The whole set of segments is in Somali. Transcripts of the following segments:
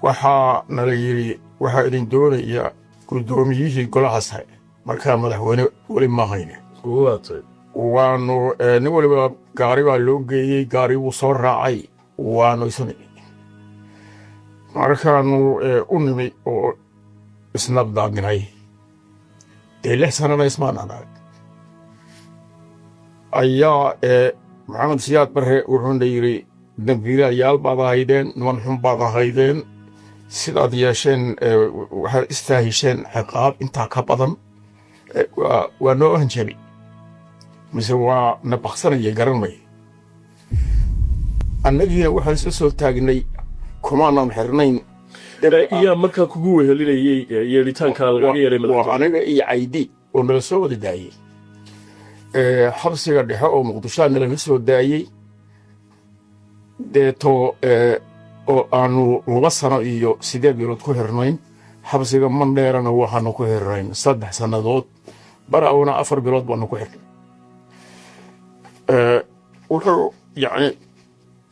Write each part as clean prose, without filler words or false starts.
waxaa nala yidhi waxaa idin doonaya guddoomiyihii golaha sare markaa madaxweyne weli ma hayne waanu nin waliba gaari baa loo geeyey gaari wuu soo raacay waanu isu nimi markaanu u nimi oo isnabdaagnay dee 6 sanana ismaan anag ayaa maxamed siyaad barre wuxuuna yidhi dambiilayaal baad ahaydeen niman xun baad ahaydeen sidaad yeesheen waxaad istaahisheen ciqaab intaa ka badan waa noo hanjabi mise waa na baqsanaya garanmay annagiina waxaan isla soo taagnay kumaanan xirnayn iyaa markaa kugu wehelinayay yeelitaanka laga yeelay waa aniga iyo caydi oo nala soo wada daayey xabsiga dhexe oo muqdisho nalaga soo daayey deeto oo aanu 2 sano iyo 8 bilood ku xirnayn xabsiga mandheerana waxaanu ku xirnayn 3 sannadood barawna 4 bilood baanu ku xirnay wuxuu yacni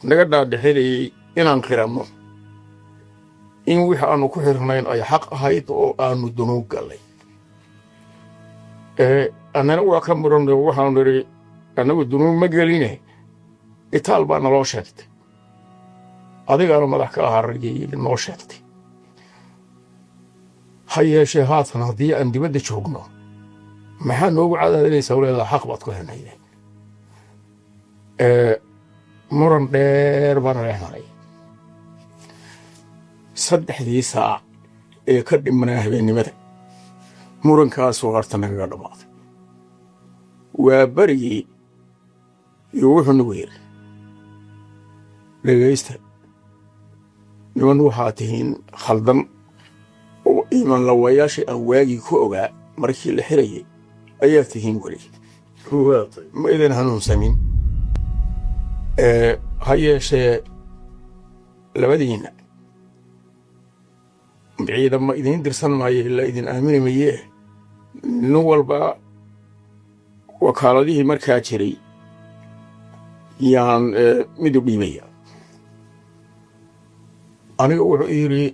naga dhaadhexinayay inaan qirano in wixii aanu ku xirnayn ay xaq ahayd oo aanu dunuub gallay annana waa ka muranno waxaanu nidhi annagu dunuub ma geline itaal baa naloo sheegtay adigaana madax ka ahaa raggii noo sheegtay ha yeeshee haatan haddii aan dibadda joogno maxaa noogu cadaadinaysa waleedaa xaq baad ku xirnaydeen muran dheer baana dhex maray 3 saac ee ka dhimanaa habeennimada murankaasoo harta nagaga dhammaaday waa berigii iyo wuxuu nagu yidhi dhegaysta niman waxaa tihiin khaldan oo iimaan lawayaashii aan waagii ku ogaa markii la xirayay ayaa tihiin weli ma idin hanuunsamin ha yeeshee labadiinna ciidama idiin dirsan maayo ilaa idin aamini mayee nin walba wakaaladihii markaa jiray yaan midub dhiibaya aniga wuxuu yidhi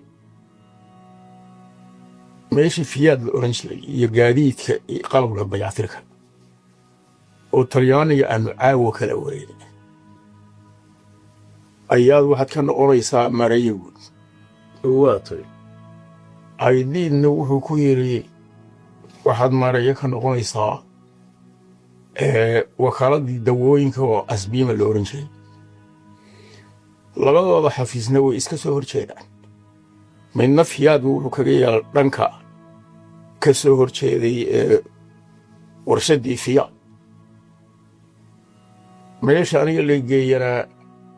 meeshii fiyaad la oran jiray iyo gaadiidka iyo qalabka bayactirka oo talyaaniga aanu caawa kala wareegin ayaad waxaad ka noqonaysaa mareeyo guud waatay aydiinna wuxuu ku yidhi waxaad mareeyo ka noqonaysaa wakaaladii dawooyinka oo asbiima la oran jiray labadooda xafiisna way iska soo horjeedaan midna fiyaadbu wuxuu kaga yaal dhanka ka soo horjeeday warshaddii fiyaad meesha aniga la geeyana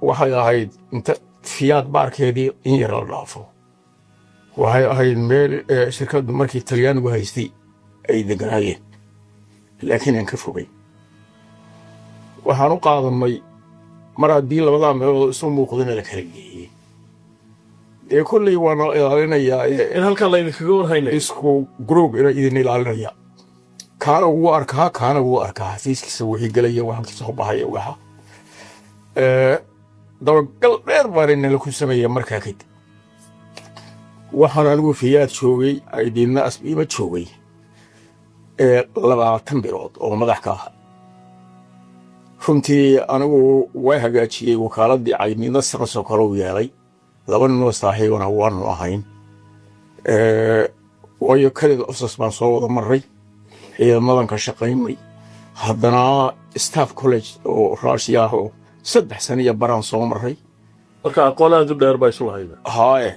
waxay ahayd inta fiyaad baarkeedii in yar la dhaafo waxay ahayd meel shirkaddu markii talyaanigu haystay ay deganaayeen laakiin aan ka fogayn waxaan u qaadannay mar haddii labadaa meelood isu muuqdana la kala geeyey dee kolley waana ilaalinayaa in halkan laydinkaga warhaynay isku gruub ina idin ilaalinaya kaana wuu arkaa kaana wuu arkaa xafiiskiisa wixii gelaya waxaan kasoo baxaya waxa dabagal dheer baan inala ku sameeya markaa kadib waxaan anigu fiyaad joogay aydiinna asbiima joogay 20 bilood oo madax ka aha runtii anigu way hagaajiyey wakaaladii caydniina sarasoo kale u yeelay 2 ninoo saaxiibana waanu ahayn waayo kalida ofsas baan soo wada maray ciidamadan ka shaqaynay haddana staff college oo raashiya ah oo 3 sano iyo baraan soo maray marka aqoon aad u dheer baa isu lahayd haaye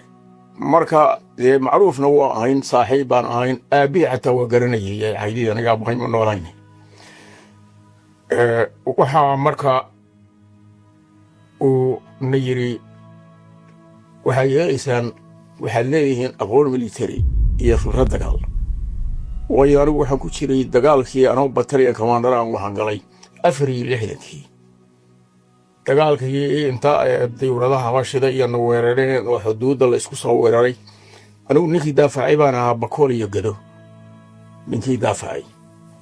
marka dee macruufna waa ahayn saaxiib baan ahayn aabbihii xataa waa garanayay caydii anigaa muhiim u noolayn waxaa marka uu na yidhi waxaad yeelaysaan waxaad leedihiin aqoon military iyo khibrad dagaal waayo anigu waxaan ku jiray dagaalkii anoo bataliyan commandar aan waxaan galay 64 dagaalkii inta dawladaha habashida iyo na weerareen oo xuduudda la isku soo weeraray anigu ninkii daafacay baan ahaa bakool iyo gado ninkii daafacay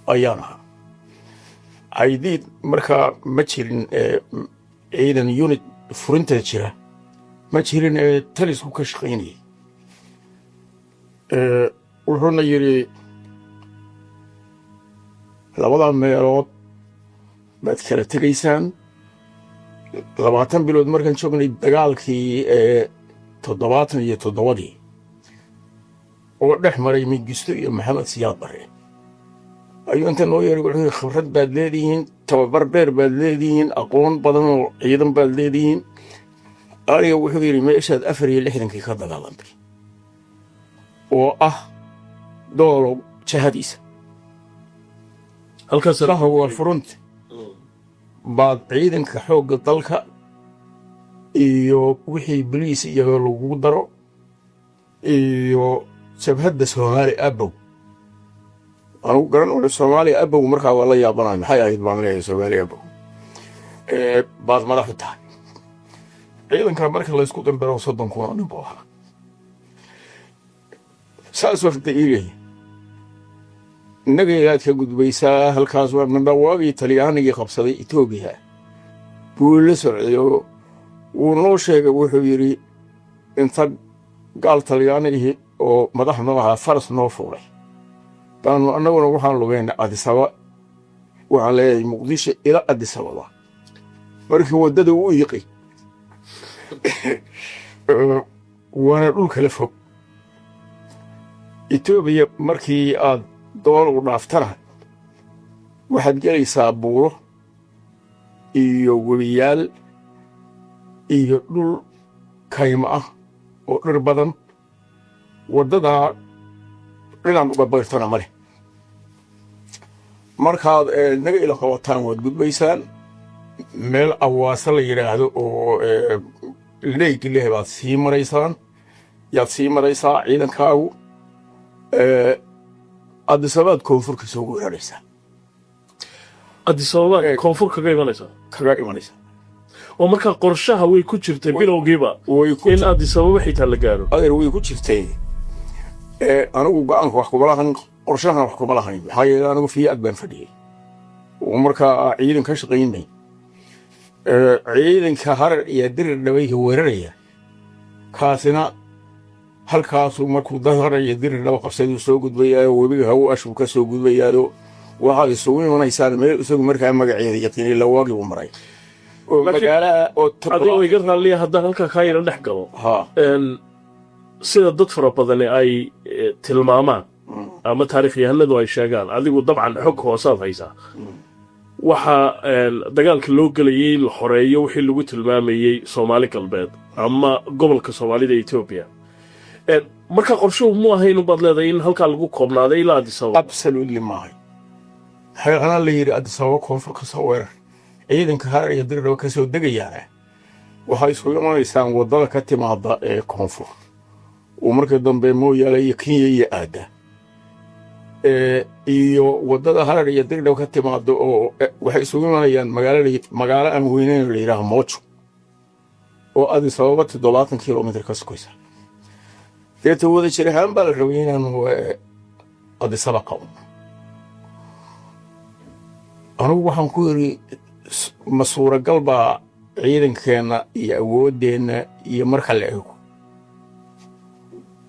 ayaan ahaa aydiid markaa ma jirin ciidan unit furinta jira ma jirin talisku ka shaqaynayay wuxuuna yidhi labadaa meelood baad kala tegaysaan 20 bilood markaan joognay dagaalkii 77 oo dhex maray Mengistu iyo Maxamed Siyaad Barre ayuu inta noo yeeray wuxuu yidhi khibrad baad leedihiin tababar dheer baad leedihiin aqoon badan oo ciidan baad leedihiin aniga wuxuu yidhi meeshaad 64 ka dagaalantay oo ah doolow jahadiisa halkaas saxa wal front baad ciidanka xoogga dalka iyo wixii boliis iyaga lagu daro iyo jabhadda Soomaali Abow anu garan oo Soomaali Abow markaa waa la yaabanay maxay ahayd baan leeyahay Soomaali Abow baad madax u tahay ciidanka marka la isku dambaro 30 kun nin buu ahaa saas waqti iilay nagayaad ka gudbaysaa halkaas waa nabawagi Talyaaniga qabsaday Itoobiya buu la socdo uu noo sheegay wuxuu yiri inta gaal Talyaaniga oo madaxna waxa faras noo fuulay baan annaguna waxaan lugeynaa Addis Ababa waxaan leeyahay Muqdisho ila Addis Ababa markii wadada uu yiqay waana dhulka la fog Itoobiya markii aad dool u dhaaftana waxaad gelaysaa buuro iyo webiyaal iyo dhul kayma ah oo dhir badan wadada dhinacan uga bayrtana male markaad naga ila qabataan waad gudbaysaan meel awaasa la yiraahdo oo leeyg leh baad sii maraysaan yaad sii maraysaa ciidankaagu Addis Ababa koonfurka soo weeraraysa Addis Ababa koonfur kaga imanaysa oo marka qorshaha way ku jirtay bilowgiiba in Addis Ababa xitaa la gaaro adeer way ku jirtay anigu go'aanka wax kuma lahan qorshahan wax kuma lahan hay'ad anigu fii'ad baan fadhiyay oo marka ciidan ka shaqeynay ciidanka harar iyo dirir dhawayga weeraraya kaasina halkaasuu markuu daharaya dirir dhaw qabsaday soo gudbayaa webiga hawo ashuu ka soo gudbayaa waxa isugu imanaysaa meel isagu markaa magaceeda yaqiin la waagi u maray oo magaala oo adoo iga raaliya hadda halka ka yar dhex galo sida dad fara badan ay tilmaamaan ama taariikhyahanadu ay sheegaan adigu dabcan xog hoosaad haysaa waxa dagaalka loo galayay la xoreeyo wixii lagu tilmaamayay Soomaali galbeed ama gobolka Soomaalida Itoobiya marka qorshuhu mu ahayn u badleeday in halka lagu koobnaaday ilaa Addis Ababa absolutely ma hay'adana la yiri Addis Ababa koonfurka soo weerar ciidanka harar iyo dirir ka soo degayaan waxay soo imanaysaa wadada ka timaada ee koonfur oo markii dambe mooyaalay Kenya iyo aada iyo wadada harar iyo dirir ka timaado oo waxay soo imanayaan magaalo aan weynayn la yiraahdo Mocho oo Addis Ababa 70 kilomitir ka sokoysa deeta wada jirahan baa la rabay inaan Addis Ababa qaw anigu waxaan ku yiri masuura galba ciidankeena iyo awoodeena iyo marka la eego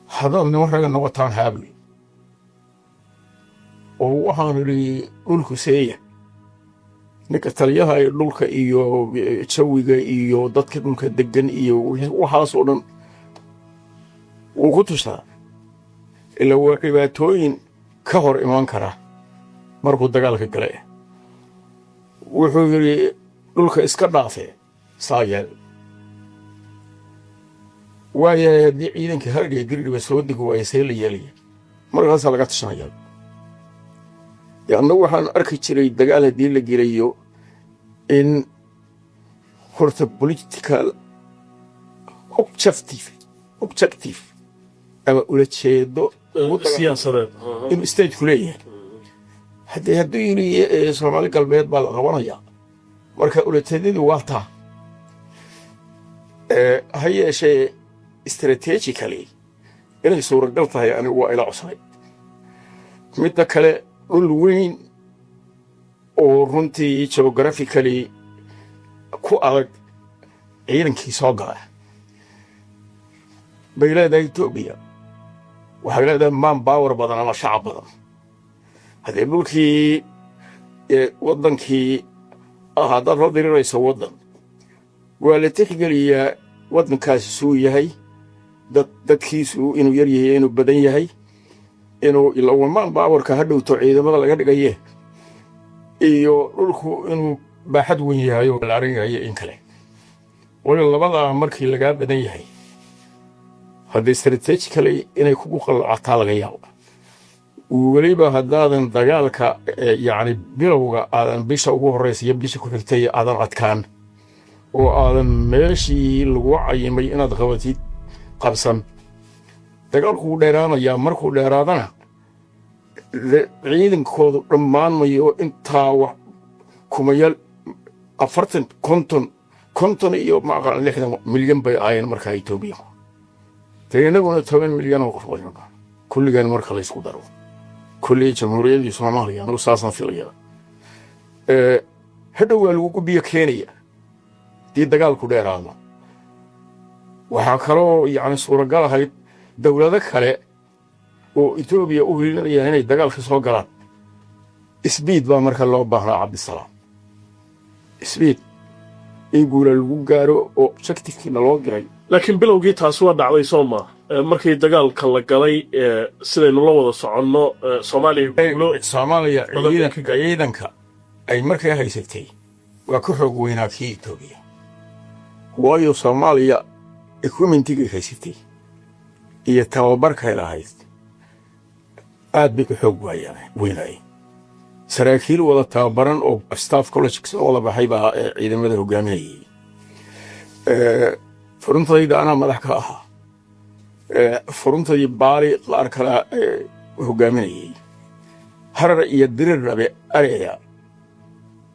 hadalna waxaga noqotaan haabli oo waxaan yiri dhulku seeya ninka taliyaha ee dhulka iyo jawiga iyo dadka dhulka degan iyo waxaas oo dhan ugu tushaa ila waa dhibaatooyin ka hor iman kara markuu dagaalka galay wuxuu yiri dhulka iska dhaafay saayal waaye ciidanka hargay dirdiba soo digo way la yeelay markaas laga tashanaya yaana waxaan arki jiray dagaal hadii la girayo in horta political objective ama ula jeedo siyaasadeed in state kuleeyahay haddii yiri Soomaali galbeed baa la qabanaya marka ula jeedadu waa taa hayeeshee strategically inay suuragal tahay anigu waa ila cusay midda kale dhul weyn oo runtii geographically ku adag ciidankii soo gala bayleeda Itoobiya waxay leedahay maan baawar badan ama shacab badan haddii dhulkii waddankii haddaad la dirirayso waddan waa la tixgeliyaa waddankaasi suu yahay dadkiisu inuu yar yahay inuu badan yahay inuu ilawamaan baawarka ha dhowto ciidamada laga dhigaye iyo dhulku inuu baaxad weyn yahay oo balaaran yahay in kale wali labadaa markii lagaa badan yahay haddii strategically inay kugu qallacataa laga yaabo weliba haddaadan dagaalka yacni bilowga aadan bisha ugu horraysa iyo bisha ku xigtay aadan adkaan oo aadan meeshii lagu cayimay inaad qabatid qabsan dagaalku wuu dheeraanayaa markuu dheeraadana ciidankoodu dhammaan mayo intaa wax kumayaal 40 konton iyo maaqan 60 milyan bay ahaayeen markaa Itoobiya dee inaguna 10 milyan oo qof waynu kulligan marka la isku daro kulli jamhuuriyadda Soomaaliya anu saasan filayaa hadhow waa lagu biyo Kenya dii dagaalku dheeraado waxaa kaloo yacni suuragal ahayd dowlado kale oo Itoobiya u hiilinaya inay dagaalka soo galaan isbiid baa marka loo baahnaa Cabdisalaam isbiid in guula lagu gaaro oo objectivekiina loo diray laakiin bilowgii taas waa dhacday Sooma markii dagaalka la galay sidaynu la wada soconno Soomaaliya ciidanka ay markay haysatay waa ka xoog weynaa kii Itoobiya waayo Soomaaliya equipment-iga haysatay iyo tababarkay lahayd aad bay ka xoog weynay saraakiil wada tababaran oo staff college oo wada baxay baa ciidamada hogaaminayay furuntayda anaa madax ka ahaa furuntadii baali qaar kale hogaaminayay harar iyo dirir rabe areeya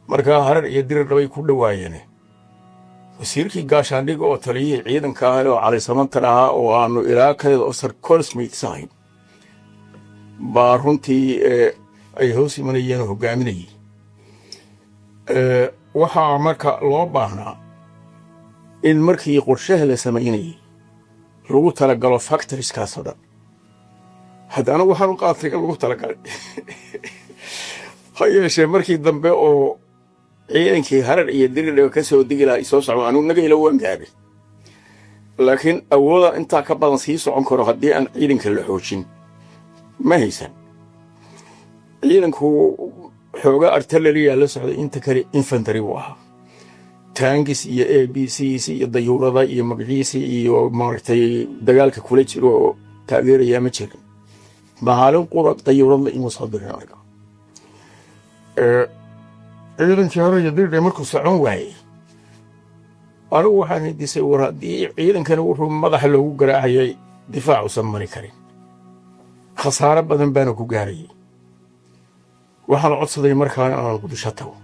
markaa harar iyo dirir rabay ku dhawaayeen wasiirkii gaashaandhiga oo taliyay ciidanka ah oo Cali Samantar ahaa oo aanu ilaa kayd oo sar Colsmith sahin baa runtii ay hoos imanayeen hogaaminayay waxaa marka loo baahnaa in markii qorshaha la sameeyay lagu talagalo factories ka soo dhan haddana waxaan u qaatay in lagu talagalay hayeeshee markii dambe oo ciidankii harar iyo dirir ka soo digilaa soo socdo anu naga ila waan gaaray laakiin awooda inta ka badan sii socon karo haddii aan ciidanka la xoojin ma haysan ciidanku xooga artillery la socday inta kale infantry waa taangis iyo ABCs iyo dayuurada iyo magaciisi iyo maartay dagaalka kula jiro taageeraya ma jirin maalin qodab dayuurada inuu soo diray ciidankii hore iyo dirir markuu socon waayay anigu waxaan disay war haddii ciidankana wuxuu madaxa loogu garaacayay difaac u samari karin khasaare badan baana ku gaarayay waxaan codsaday markaan aan Muqdisho tago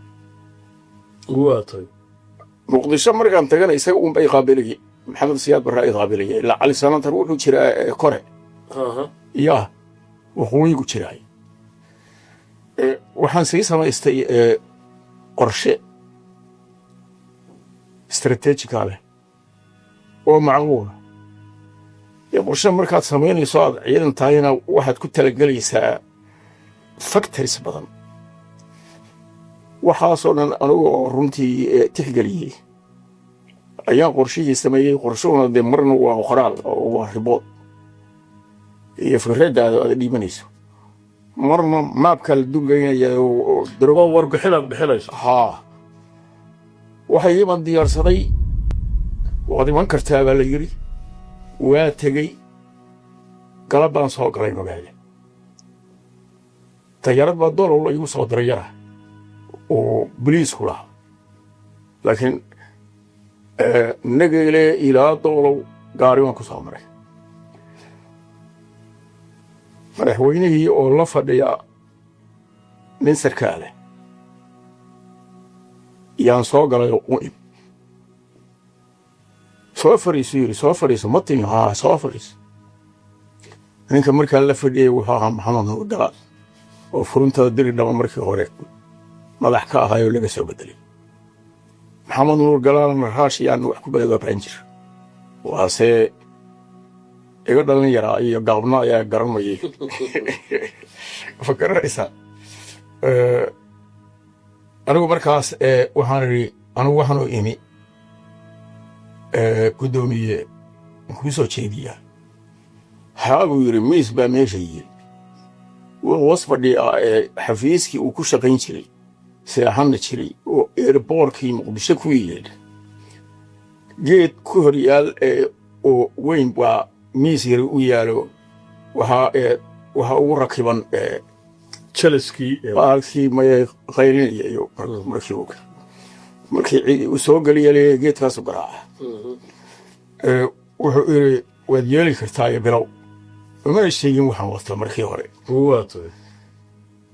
Muqdisho markaan tagana isaga uun bay qaabilayay Maxamed Siyaad Barre ay qaabilayay ilaa Cali Samantar wuxuu jiraa kore yaa wuxuu ku jiray waxaan sii samaystay qorshe strategic ah oo macquul qorshe markaad samaynayso aad ciidan tahayna waxaad ku talagelaysaa factories badan waxaasoo dhan anigu oo runtii tixgeliyey ayaan qorshihii sameeyey qorshuhuna dee marna waa qoraal oo waa ribood iyo fikradaada aad dhiibanayso marna maabka la dugaynaya oo darbo warbixinaad bixinayso waxay iman diyaarsaday waad iman kartaa baa la yidhi waa tegey galab baan soo galay magaala tayarad baa doolow igu soo diray yara oo boliisku lahaa laakiin nageyle ilaa doolow gaari waan ku soo maray madaxweynihii oo la fadhiya nin sarkaale yaan soo galay oo soo fariiso yiri soo fariiso ma timi soo fariiso ninka markaa la fadhiyay wuxuu ahaa Maxamed Nuur Galaal oo furuntada dirir dhama markii hore madax ka ahaayoo laga soo bedelay Maxamed Nuur Galaal raashiyaan wax ku bedelay Banjir waase iga dhalin yaraa iyo gaabna ayaa garanayay fakaranaysaa anigu markaas waxaan idhi anigu waxaanoo imi guddoomiye kuu soo jeediyaa haa buu yidhi miis baa meesha yiri wuxuu hoos fadhiyaa xafiiskii uu ku shaqayn jiray seexanna jiray oo eerboorkii muqdisho ku yeedha geed ku hor yaal oo weyn baa miis yari u yaalo waxaa ugu rakiban jalaskii baalkii mayay qaylinaya iyo markii uu soo geliya geedkaasu garaaca wuxuu yidhi waad yeeli kartaa iyo bilow umana sheegin waxaan wato markii hore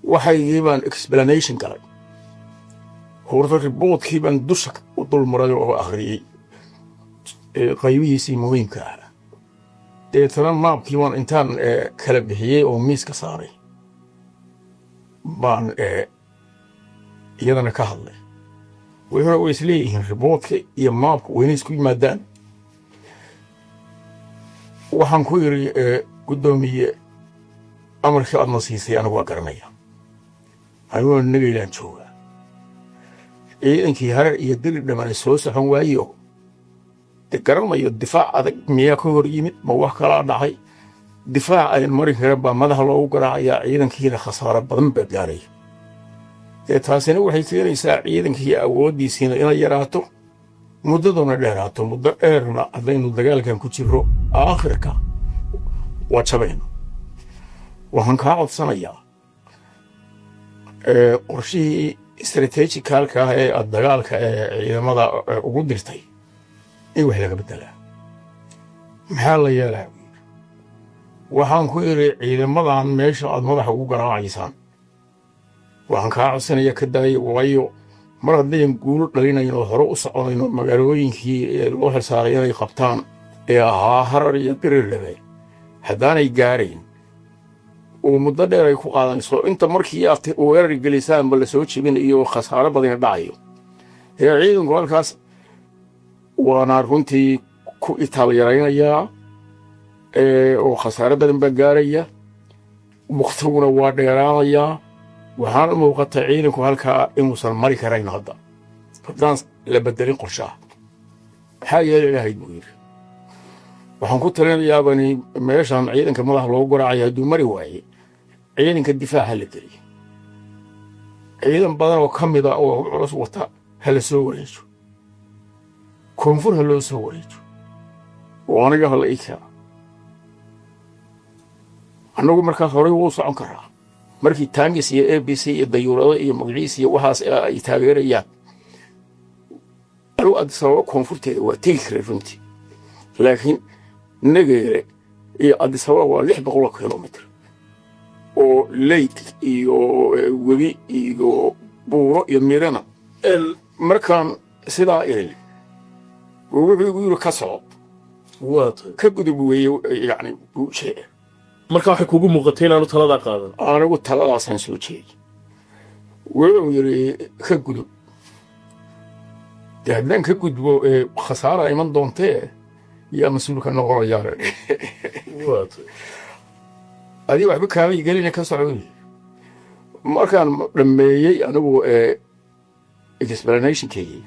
waxaygii baan explanation galay horta riboodkii baan dusha u dulmaray oo akhriyey qaybihiisii muhiimka ah deetana maabkii baan intaan kala bixiyey oo miiska saaray baan iyadana ka hadlay wuxuuna way isleeyihiin riboodka iyo maabka wayna isku yimaadaan waxaan ku yidhi guddoomiye amarkii aadna siisay anigu waa garanaya aniguna nagaylaan joogaa ciidankii hareer iyo diri dhammaana soo socon waayo de garanayo difaac adag miyaa ka hor yimid ma wax kalaa dhacay difaac ayan mari karin baa madaxa loogu garaacayaa ciidankiina khasaaro badan baa gaaraya dee taasina waxay keenaysaa ciidankii awooddiisiina inay yaraato muddaduna dheeraato muddo dheerna haddaynu dagaalkan ku jirro aakhirka waa jabayno waxaan kaa codsanayaa qorshihii istarateejikaalka ah ee aad dagaalka ciidamada ugu dirtay in wax laga beddelaa maxaa la yeelaa waxaan ku idhi ciidamadan meesha aad madaxa ugu garaacaysaan waxaan kaa codsanaya ka daaya waayo mar haddayan guulo dhalinayno hore u soconayno magaalooyinkii loo xilsaaray inay qabtaan ee ahaa harar iyo birirlebe haddaanay gaarayn oo muddo dheer ay ku qaadanayso inta markii aad weerar gelisaanba la soo jebin iyo khasaaro badina dhacayo ee ciidanku halkaas waana runtii ku itaalyaraynayaa oo khasaaro badan baa gaaraya wakhtiguna waa dheeraanayaa waxaana muuqata ciidanku halkaa inuusan mari karayn hadda haddaan la bedelin qorshaha maxaa yeeli lahayd buu yidhi waxaan ku talinayaa bani meeshan ciidanka madaxa loogu garaacaya hadduu mari waaye ciidanka difaaca la geliya ciidan badan oo ka mida oo culus wata ha la soo wareejo koonfur ha loo soo wareejo oo aniga ha la ii keena annagu markaas horey wuu socon karaa markii taangis iyo a b c iyo dayuurado iyo magaciis iyo waxaas ay taageerayaan anigu addis ababa koonfurteeda waa tegi karay runtii laakiin nageere iyo addis ababa waa 600 kilomitr oo leyk iyo webi iyo buuro iyo mirana markaan sidaa iri wuxuu igu yiri ka soco ka gudub weeye yani buu sheegay marka waxay kugu muuqatay inaanu talada qaadan anigu taladaasaan soo jeedi wuxuu yiri ka gudub dee haddaan ka gudbo khasaara iman doontee yaa mas-uulka noqonayaa adii waxba kaamay gelina ka socon markaan dhammeeyey anigu explanationkeygii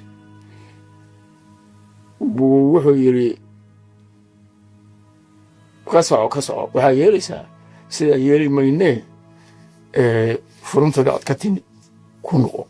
buu wuxuu yidhi ka soco waxaa yeelaysaa sidaa yeeli maynee furuntada aad ka timid ku noqo